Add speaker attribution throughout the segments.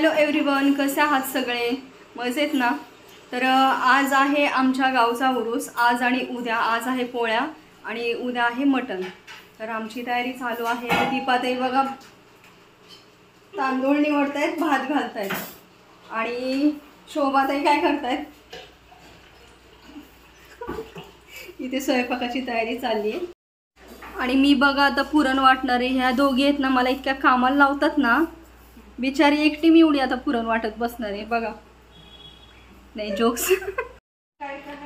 Speaker 1: Hello everyone, कसे आहात सगळे? मजेत ना? तर आज आहे आमच्या गावचा उरूस. आज आणि उद्या. आज आहे पोळ्या आणि उद्या आहे मटण. तर आमची तयारी चालू आहे. दीपाताई बघा तांदूळ निवडतायत, भात घालतायत आणि शोभाताई काय करतायत? इथे स्वयंपाकाची तयारी चालली आहे. आणि मी बघा आता पुरण वाटणारे. ह्या दोघी आहेत ना, मला इतक्या कामाला लावतात ना, बिचारी एकटी मी एवढी आता पुरण वाटत बसणार आहे बघा. नाही जोक्स.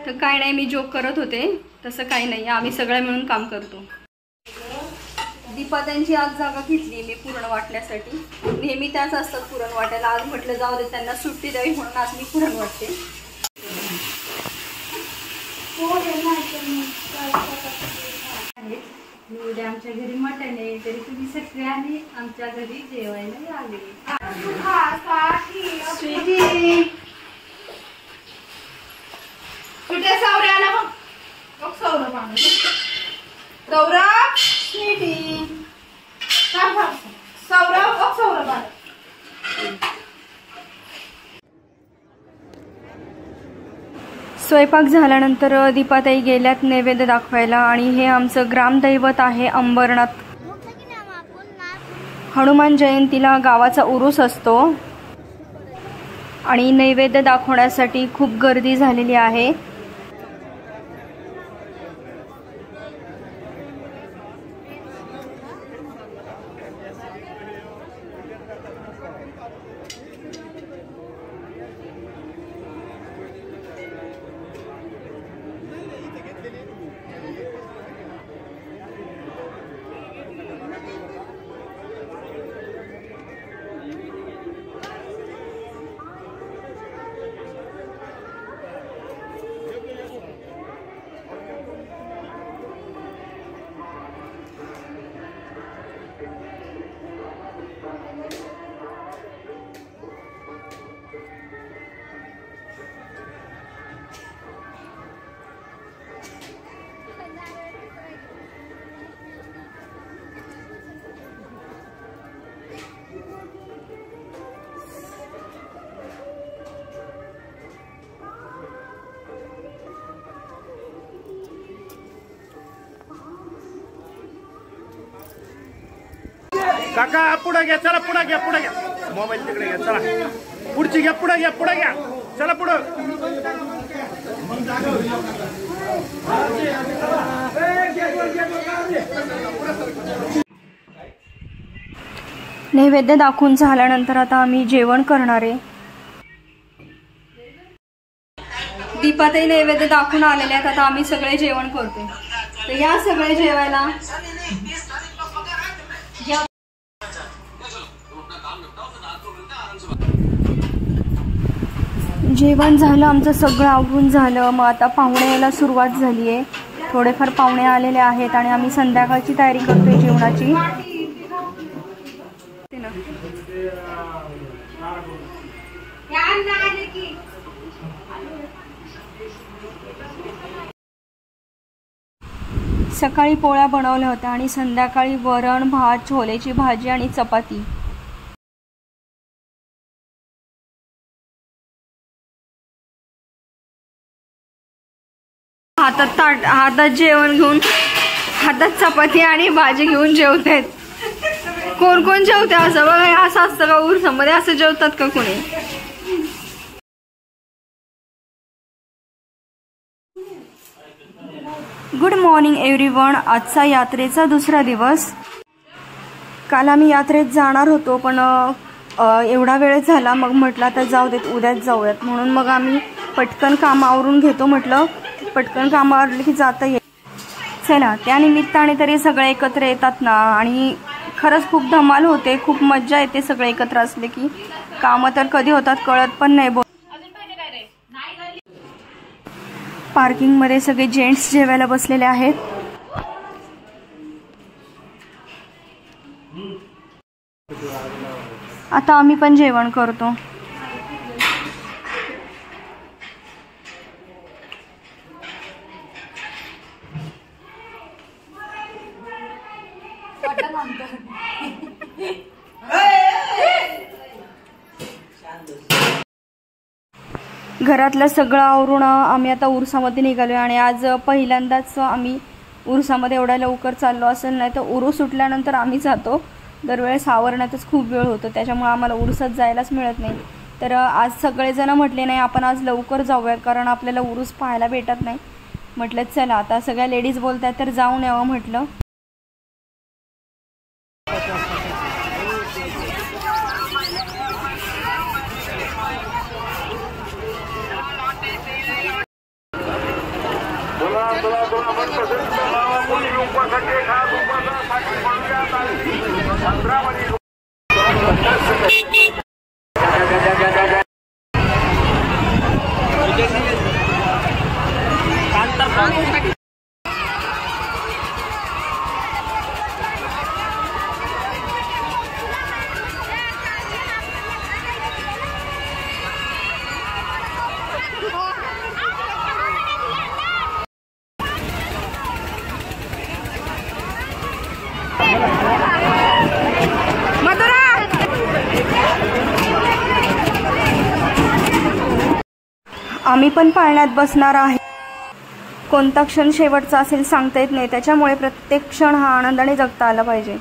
Speaker 1: तर काय नाही, मी जोक करत होते, तसं काही नाही. आम्ही सगळ्या मिळून काम करतो. दीपा त्यांची आज जागा घेतली मी पुरण वाटण्यासाठी. नेहमी त्याच असतात पुरण वाटायला. आज म्हटलं जाऊ दे, त्यांना सुट्टी द्यावी म्हणून आज मी पुरण वाटते. उद्या आमच्या घरी मटण आहे, तरी तुम्ही सगळ्यांनी आमच्या घरी जेवायला आले.
Speaker 2: कुठे सावरे आला मग सौरभ आला. सौरभ स्वीटी सौरभ सौरभ आला.
Speaker 1: स्वयंपाक झाल्यानंतर दीपाताई गेल्यात नैवेद्य दाखवायला. आणि हे आमचं ग्रामदैवत आहे अंबरनाथ. हनुमान जयंतीला गावाचा उरूस असतो आणि नैवेद्य दाखवण्यासाठी खूप गर्दी झालेली आहे.
Speaker 3: काका पुढे घ्या, चला पुढे घ्या, पुढे घ्या. मोबाईल तिकडे घ्या, चला पुढची घ्या, पुढे घ्या, पुढे घ्या, चला पुढं.
Speaker 1: नैवेद्य दाखवून झाल्यानंतर आता आम्ही जेवण करणार आहे. दीपाताई नैवेद्य दाखवून आलेले आहेत. आता आम्ही सगळे जेवण करतो. तर या सगळे जेवायला. जेवण झालं, आमचं सगळं आवरून झालं. मग आता पाहुणे यायला सुरुवात झाली आहे. थोडेफार पाहुणे आलेले आहेत आणि आम्ही संध्याकाळची तयारी करतोय जेवणाची. सकाळी पोळ्या बनवल्या होत्या आणि संध्याकाळी वरण भात, छोलेची भाजी आणि चपाती. हातात जेवण घेऊन, हातात चपाती आणि भाजी घेऊन जेवत आहेत. कोण कोण जेवते असं बघा. असं असतं का उरसामध्ये? असं जेवतात का कोणी? Good morning everyone. आजचा यात्रेचा दुसरा दिवस. काल आम्ही यात्रेत जाणार होतो, पण एवढा वेळ झाला. मग म्हटलं आता जाऊ देत, उद्याच जाऊयात. म्हणून मग आम्ही पटकन कामावरून घेतो. म्हटलं पटकन कामावरली की जाता येईल. चला, त्यानिमित्ताने तरी सगळे एकत्र येतात ना. आणि खरंच खूप धमाल होते, खूप मज्जा येते सगळे एकत्र असले की. कामं तर कधी होतात कळत पण नाही. पार्किंगमध्ये सगळे जेंट्स जेवायला बसलेले आहेत. आता आम्ही पण जेवण करतो. घरातलं सगळं आवरून आम्ही आता उरसामध्ये निघालो आणि आज पहिल्यांदाच आम्ही उरसामध्ये एवढ्या लवकर चाललो असेल, नाही तर उरूस सुटल्यानंतर आम्ही जातो. दरवेळेस आवरण्यातच खूप वेळ होतो, त्याच्यामुळे आम्हाला उरुसात जायलाच मिळत नाही. तर आज सगळेजण म्हटले नाही आपण आज लवकर जाऊया, कारण आपल्याला उरूस पाहायला भेटत नाही. म्हटलं चला आता सगळ्या लेडीज बोलतायत तर जाऊन यावं म्हटलं. आम्ही पण पाळण्यात बसणार आहे. कोणता क्षण शेवटचा असेल सांगता येत नाही, त्याच्यामुळे प्रत्येक क्षण हा आनंदाने जगता आला पाहिजे.